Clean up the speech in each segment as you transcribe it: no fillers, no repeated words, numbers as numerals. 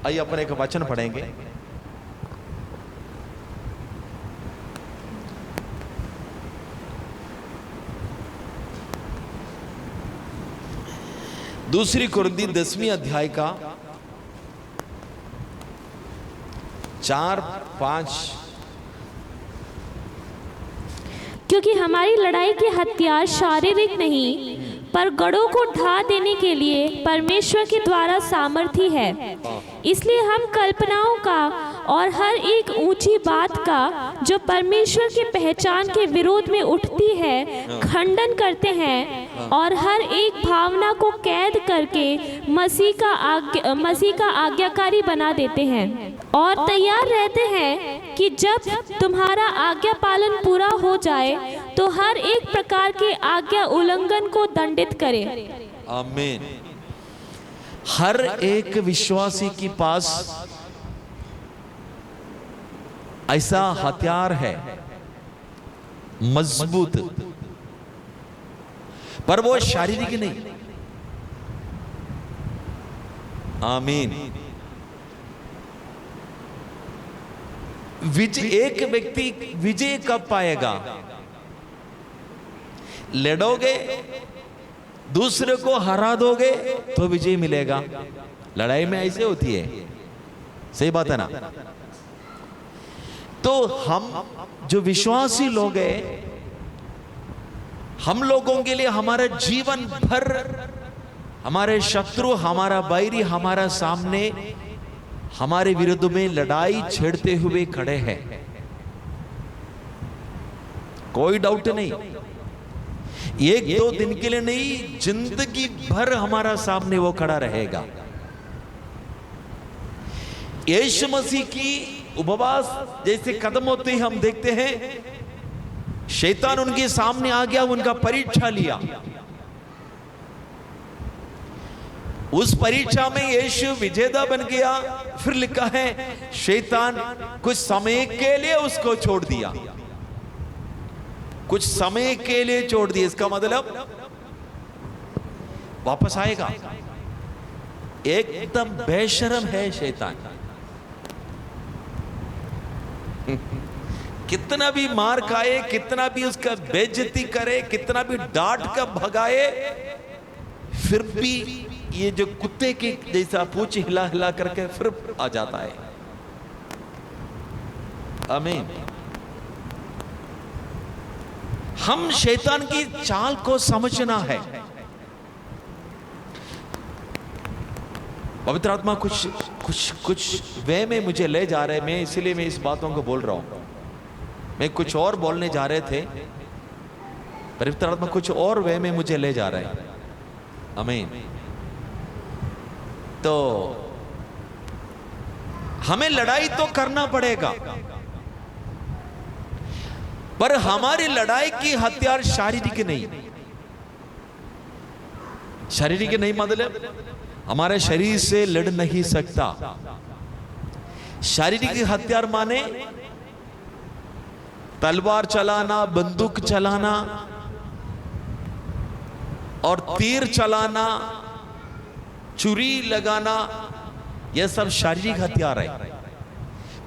आइए अपन एक वचन पढ़ेंगे। दूसरी कुरिन्ती 10वीं अध्याय का 4-5। क्योंकि हमारी लड़ाई के हथियार शारीरिक नहीं पर गढ़ों को ढा देने के लिए परमेश्वर के द्वारा सामर्थी है। इसलिए हम कल्पनाओं का और हर एक ऊंची बात का जो परमेश्वर की पहचान के विरोध में उठती है खंडन करते हैं और हर एक भावना को कैद करके मसीह का आज्ञाकारी बना देते हैं और तैयार रहते हैं कि जब तुम्हारा आज्ञा पालन पूरा हो जाए तो हर एक प्रकार के आज्ञा उल्लंघन को दंडित करे। आमीन। हर एक विश्वासी के पास ऐसा हथियार है मजबूत, पर वो शारीरिक नहीं। आमीन। एक व्यक्ति विजय कब पाएगा? लड़ोगे, दूसरे को हरा दोगे तो विजय मिलेगा। लड़ाई में ऐसे होती है, सही बात है ना? तो हम जो विश्वासी लोग हैं, हम लोगों के लिए हमारा जीवन भर हमारे शत्रु, हमारा बैरी हमारा सामने हमारे विरुद्ध में लड़ाई छेड़ते हुए खड़े हैं, कोई डाउट नहीं। एक दो दिन के लिए नहीं, जिंदगी भर हमारा सामने वो खड़ा रहेगा। यीशु मसीह की उपवास जैसे कदम होते ही हम देखते हैं, शैतान उनके सामने आ गया, उनका परीक्षा लिया। उस परीक्षा में यीशु विजेता बन गया। फिर लिखा है शैतान कुछ समय के लिए उसको छोड़ दिया, कुछ समय के लिए छोड़ दिया। इसका मतलब वापस आएगा। एकदम बेशर्म है शैतान। कितना भी मार खाए, कितना भी उसका बेइज्जती करे, कितना भी डांट कर भगाए, फिर भी ये जो कुत्ते के जैसा पूंछ हिला हिला करके फिर आ जाता है। आमीन। हम शैतान की चाल को समझना है। पवित्र आत्मा कुछ वे में मुझे ले जा रहे हैं, मैं इसलिए मैं इस बातों को बोल रहा हूं। मैं कुछ और बोलने जा रहे थे, पवित्र आत्मा कुछ और वे में मुझे ले जा रहे हैं। आमीन। तो हमें लड़ाई तो करना पड़ेगा, पर हमारी लड़ाई की हथियार शारीरिक नहीं। शारीरिक नहीं मतलब हमारे शरीर से लड़ नहीं सकता। शारीरिक हथियार माने तलवार चलाना, बंदूक चलाना और तीर चलाना, छुरी लगाना, यह सब शारीरिक हथियार है।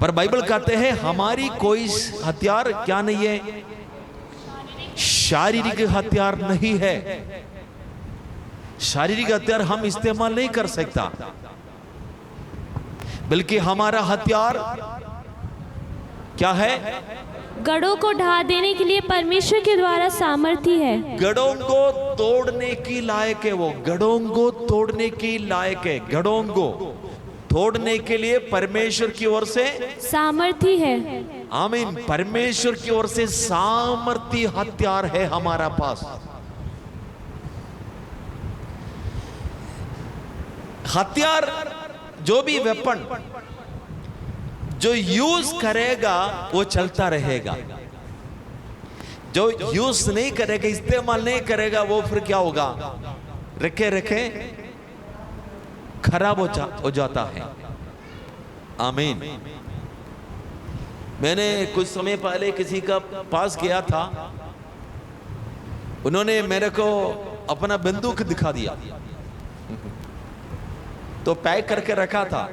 पर बाइबल कहते हैं हमारी कोई हथियार क्या नहीं है, शारीरिक हथियार नहीं है। शारीरिक हथियार हम इस्तेमाल नहीं कर सकता, बल्कि हमारा हथियार क्या है? गढ़ों को ढा देने के लिए परमेश्वर के द्वारा सामर्थी है। गढ़ों को तोड़ने की लायक है वो, गढ़ों को तोड़ने की लायक है। गढ़ों को तोड़ने के लिए परमेश्वर की ओर से सामर्थी है। आमीन। परमेश्वर की ओर से सामर्थी हथियार है हमारा पास। हथियार जो भी वेपन जो यूज करेगा वो चलता रहेगा, जो यूज नहीं करेगा, इस्तेमाल नहीं करेगा, वो फिर क्या होगा? रखे रखे खराब हो जाता है। आमीन। मैंने कुछ समय पहले किसी का पास गया था, उन्होंने मेरे को अपना बंदूक दिखा दिया, तो पैक करके रखा था।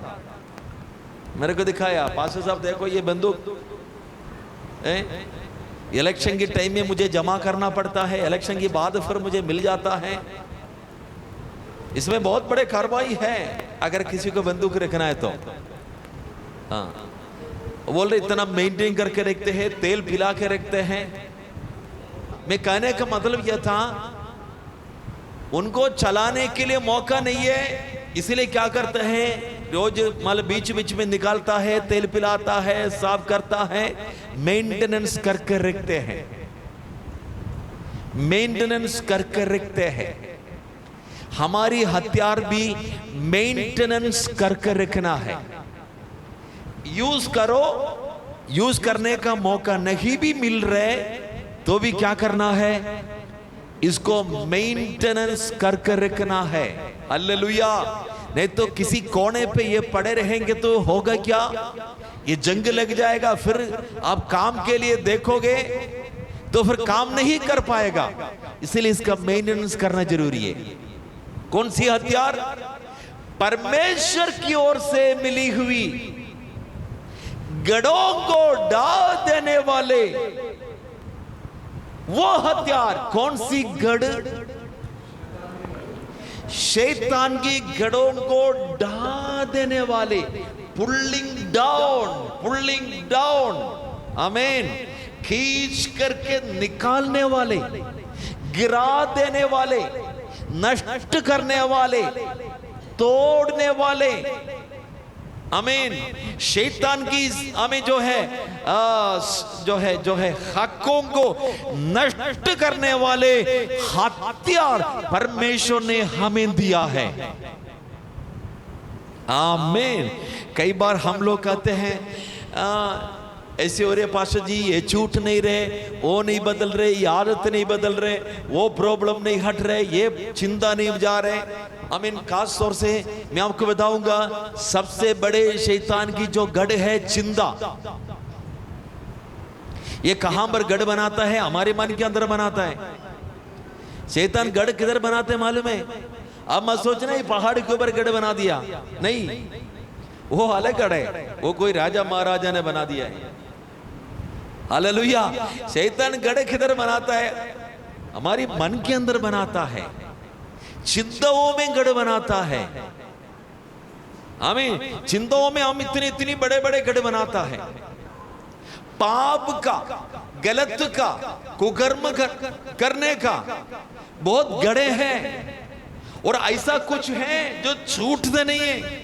मेरे को दिखाया, पास्टर साहब देखो ये बंदूक, इलेक्शन के टाइम में मुझे जमा करना पड़ता है, इलेक्शन के बाद फिर मुझे मिल जाता है। इसमें बहुत बड़े कार्रवाई है अगर किसी को बंदूक रखना है तो। हाँ, बोल रहे इतना मेंटेन करके रखते हैं, तेल पिला के रखते हैं। मैं कहने का मतलब यह था, उनको चलाने के लिए मौका नहीं है, इसलिए क्या करते हैं, रोज मतलब बीच बीच में निकालता है, तेल पिलाता है, साफ करता है, मेंटेनेंस करके रखते हैं, मेंटेनेंस करके रखते हैं। हमारी हथियार भी मेंटेनेंस करके रखना है। यूज करो, यूज करने का मौका नहीं भी मिल रहे तो भी क्या करना है, इसको मेंटेनेंस करके रखना है। हालेलुया। नहीं तो किसी कोने पे ये पड़े रहेंगे तो होगा क्या, ये जंग लग जाएगा, फिर आप काम के लिए देखोगे तो फिर काम नहीं कर पाएगा। इसलिए इसका मेंटेनेंस करना जरूरी है। कौन सी हथियार? परमेश्वर की ओर से मिली हुई गढ़ों को डाल देने वाले वो हथियार। कौन सी गढ़? शैतान की गढ़ों को ढा देने वाले, पुल्लिंग डाउन, पुल्लिंग डाउन, आमीन, खींच करके निकालने वाले, गिरा देने वाले, नष्ट करने वाले, तोड़ने वाले, आमीन, शैतान की आमीन जो है हकों को नष्ट करने वाले हथियार परमेश्वर ने हमें दिया है। आमीन। कई बार हम लोग कहते हैं ऐसे हो रहे पास्टर जी, ये छूट नहीं रहे, वो नहीं बदल रहे, ये आदत नहीं बदल रहे, वो प्रॉब्लम नहीं हट रहे, ये चिंता नहीं जा रहे। आमीन। खास तौर से मैं आपको बताऊंगा, सबसे बड़े शैतान की जो गढ़ है चिंता। ये कहां पर गढ़ बनाता है? हमारे मन के अंदर बनाता है। शैतान गढ़ किधर बनाते हैं मालूम है? अब मत सोचना ये पहाड़ के ऊपर गढ़ बना दिया, नहीं, वो अलग गढ़ है, वो कोई राजा महाराजा ने बना दिया है। हालेलुया। शैतान गढ़ किधर बनाता है? हमारी मन के अंदर बनाता है, चिंताओं में गढ़ बनाता है। आमीन। चिंताओं में हम इतने बड़े बड़े गढ़ बनाता है। पाप का, गलत का, कुकर्म करने का बहुत गढ़े हैं, और ऐसा कुछ है जो छूटते नहीं है,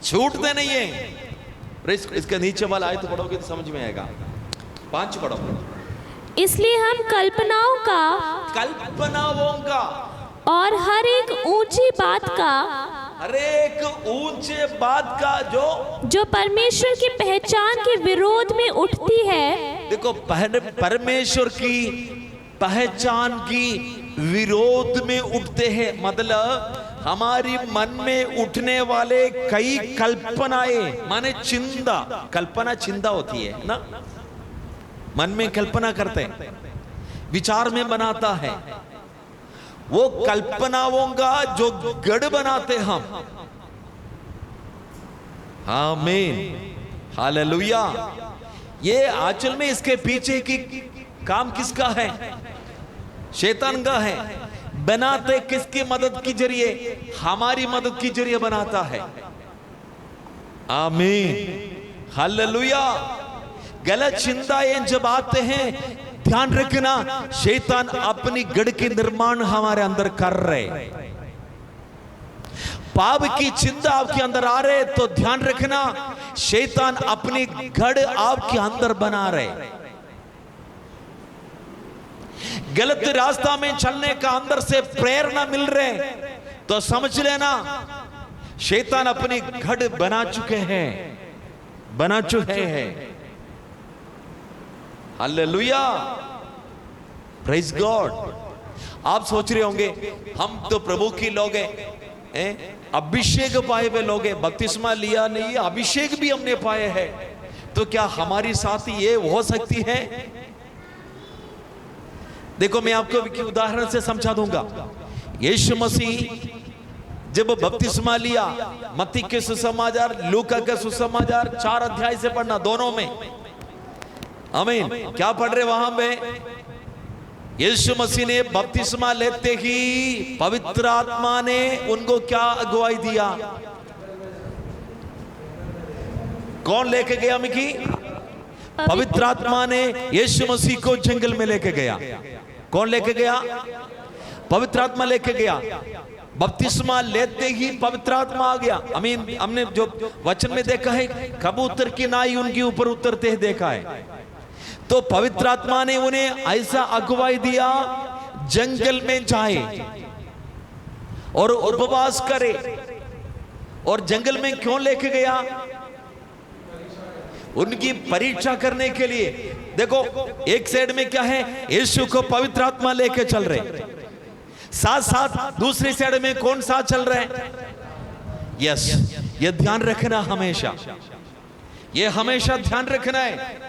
छूटते नहीं है। इसके नीचे वाला आयत पढ़ोगे तो समझ में आएगा। 5 पढ़ो। इसलिए हम कल्पनाओं का और हर एक ऊंची बात का, हर एक ऊंचे बात का जो परमेश्वर की पहचान के विरोध में उठती है। देखो, परमेश्वर की पहचान की विरोध में उठते हैं, मतलब हमारी मन में उठने वाले कई कल्पनाएं, माने चिंता, कल्पना चिंता होती है ना, मन में कल्पना करते हैं, विचार में बनाता है, वो कल्पनाओं का जो गढ़ बनाते हम। आमीन। हालेलुया। ये आंचल में इसके पीछे की काम किसका है? शैतान का है। बनाते किसकी मदद की जरिए? हमारी मदद की जरिए बनाता है। आमीन। हालेलुया। गलत चिंताएं जब आते हैं, ध्यान रखना, शैतान अपनी गढ़ के निर्माण हमारे अंदर कर रहे। पाप की चिंता आपके अंदर आ रहे तो ध्यान रखना, शैतान अपनी गढ़ आपके अंदर बना रहे। गलत रास्ता में चलने का अंदर से प्रेरणा मिल रहे तो समझ लेना, शैतान अपनी गढ़ बना चुके हैं। हालेलुया। Praise God. आप सोच रहे होंगे हम तो प्रभु की लोग हैं, अभिषेक पाए हुए लोग हैं, बपतिस्मा लिया नहीं, अभिषेक भी हमने पाए हैं, तो क्या हमारी साथ ये हो सकती है? देखो, मैं आपको उदाहरण से समझा दूंगा। यीशु मसीह जब बपतिस्मा लिया, मत्ती के सुसमाचार, लूका के सुसमाचार 4 अध्याय से पढ़ना, दोनों में। आमीन। क्या पढ़ रहे वहां पे? यीशु मसीह ने बपतिस्मा लेते ही पवित्र आत्मा ने उनको क्या अगुवाई दिया? कौन लेके गया मिकी? पवित्र आत्मा ने यीशु मसीह को जंगल में लेके गया। कौन लेके गया? पवित्र आत्मा लेके गया। बपतिस्मा लेते ही पवित्र आत्मा आ गया। आमीन। हमने जो वचन में देखा है, कबूतर की नाई उनके ऊपर उतरते देखा है। तो पवित्र आत्मा ने उन्हें ऐसा अगुवाई दिया, जंगल में जाए और उपवास करे। और जंगल में क्यों लेके गया? उनकी परीक्षा करने के लिए। देखो, एक साइड में क्या है? यीशु को पवित्र आत्मा लेके चल रहे, साथ साथ दूसरी साइड में कौन साथ चल रहे हैं? यस, ये ध्यान रखना हमेशा, ये हमेशा ध्यान रखना है।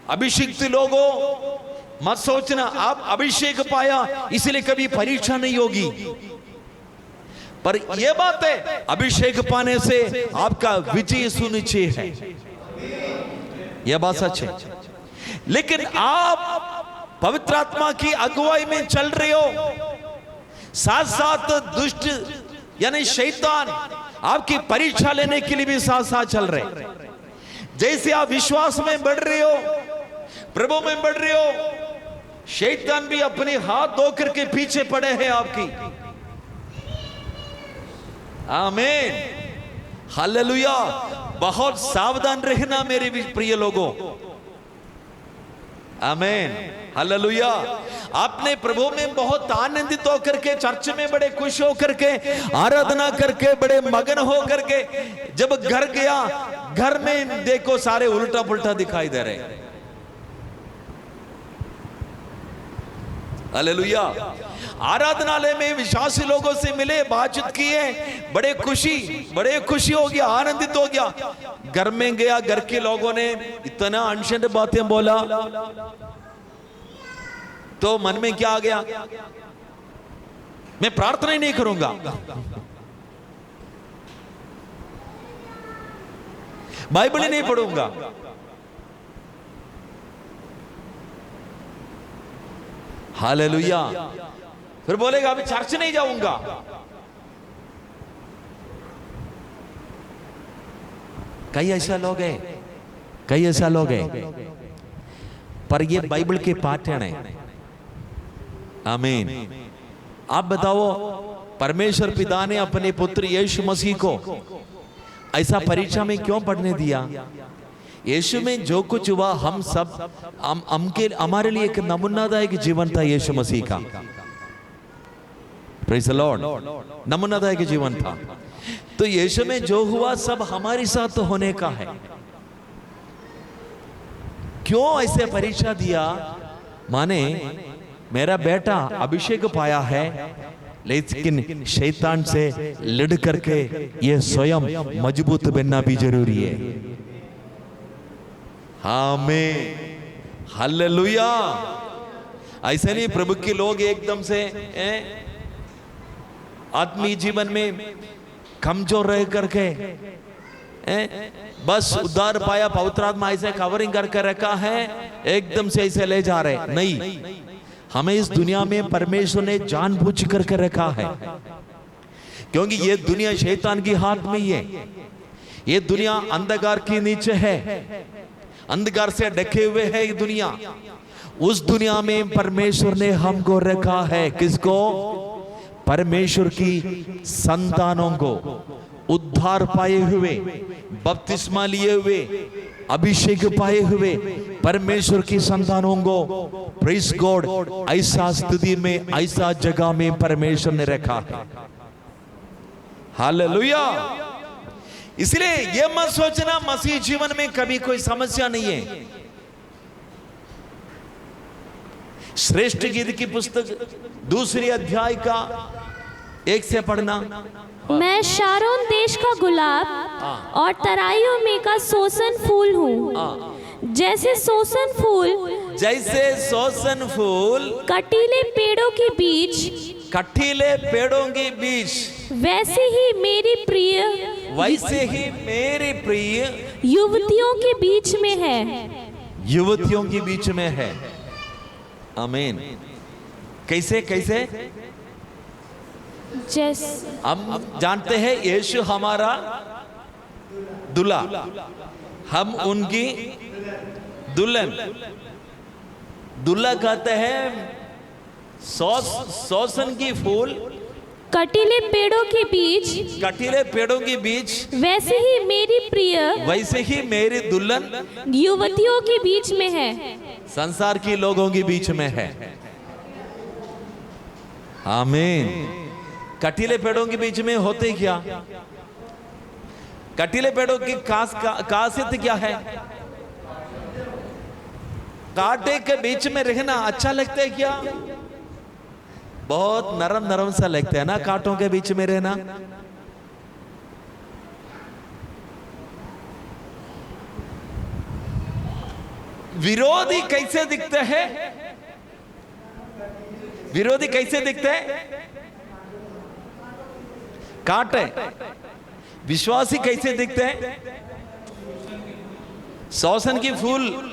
अभिषिक्त लोगों, मत सोचना आप अभिषेक पाया इसलिए कभी परीक्षा नहीं होगी। पर यह बात है, अभिषेक पाने से आपका विजय सुनिश्चित है, यह बात सच है। लेकिन आप पवित्र आत्मा की अगुवाई में चल रहे हो, साथ साथ दुष्ट यानी शैतान आपकी परीक्षा लेने के लिए भी साथ साथ चल रहे। जैसे आप विश्वास में बढ़ रहे हो, प्रभु में बढ़ रहे हो, शैतान भी अपने हाथ धो करके पीछे पड़े हैं आपकी। आमीन, हालेलुया। बहुत सावधान रहना मेरे प्रिय लोगों। आमीन, हालेलुया। आपने प्रभु में बहुत आनंदित होकर के, चर्च में बड़े खुश होकर के, आराधना करके, बड़े मगन होकर के जब घर गया, घर में देखो सारे उल्टा पुल्टा दिखाई दे रहे। हालेलुया। आराधनालय में विश्वासी लोगों से मिले, बातचीत किए, बड़े खुशी हो गया, आनंदित हो गया। घर में गया, घर के लोगों ने इतना अनशन बातें बोला, तो मन में क्या आ गया? मैं प्रार्थना ही नहीं करूंगा, बाइबल ही नहीं पढ़ूंगा। हालेलुया। फिर बोलेगा अभी चर्च नहीं जाऊंगा। कई ऐसा लोग हैं, पर ये बाइबल के पाठन है। आमीन। आप बताओ, परमेश्वर पिता ने अपने पुत्र यीशु मसीह को ऐसा परीक्षा में क्यों पढ़ने दिया? यीशु में जो कुछ हुआ, हम सब हमारे लिए एक नमूनादायक जीवन था यीशु मसीह का। Praise the Lord. नमूनादायक जीवन था। तो यीशु में जो हुआ सब हमारे साथ होने का है। क्यों ऐसे परीक्षा दिया? माने मेरा बेटा अभिषेक पाया है, लेकिन शैतान से लड़ करके ये स्वयं मजबूत बनना भी जरूरी है। आमीन, हालेलुया। ऐसे नहीं प्रभु के लोग एकदम से आत्मीय जीवन में कमजोर रह करके बस उद्धार पाया, पवित्र आत्मा ऐसे कवरिंग करके रखा है, एकदम से ऐसे ले जा रहे। नहीं, हमें इस दुनिया में परमेश्वर ने जानबूझ करके रखा है, क्योंकि ये दुनिया शैतान की हाथ में ही है। ये दुनिया अंधकार के नीचे है, अंधकार से ढके हुए है ये दुनिया। उस दुनिया में परमेश्वर ने हमको रखा है। किसको? परमेश्वर की संतानों को, उद्धार पाए हुए, बपतिस्मा लिए हुए, अभिषेक पाए हुए परमेश्वर की संतानों को, प्रेज़ गॉड, ऐसा स्थिति में, ऐसा जगह में परमेश्वर ने रखा है। हालेलुया। इसलिए यह मत सोचना मसीह जीवन में कभी कोई समस्या नहीं है। श्रेष्ठ गीत की पुस्तक 2 अध्याय का 1 से पढ़ना। मैं शारोन देश का गुलाब और तराइयों में का सोसन फूल हूँ। जैसे सोसन फूल कटीले पेड़ों के बीच वैसे ही मेरी प्रिय वैसे ही मेरे प्रिय युवतियों के बीच में है। युवतियों के बीच में है। आमीन। कैसे कैसे? हम जानते हैं यीशु हमारा दूल्हा, हम उनकी दुल्हन। दूल्हा कहते हैं सोसन की फूल कटीले पेड़ों के बीच, कटीले पेड़ों के बीच वैसे ही मेरी प्रिय वैसे ही मेरी दुल्हन युवतियों के बीच में है। संसार के लोगों के बीच में है। आमीन। कटीले पेड़ों के बीच में होते क्या? कटीले पेड़ों की खासियत क्या है? कांटे के बीच में रहना अच्छा लगता है क्या? बहुत नरम नरम सा लगता है ना कांटों के बीच में रहना। विरोधी कैसे दिखते हैं? विरोधी कैसे दिखते हैं? कांटे। विश्वासी कैसे दिखते हैं? सोसन की फूल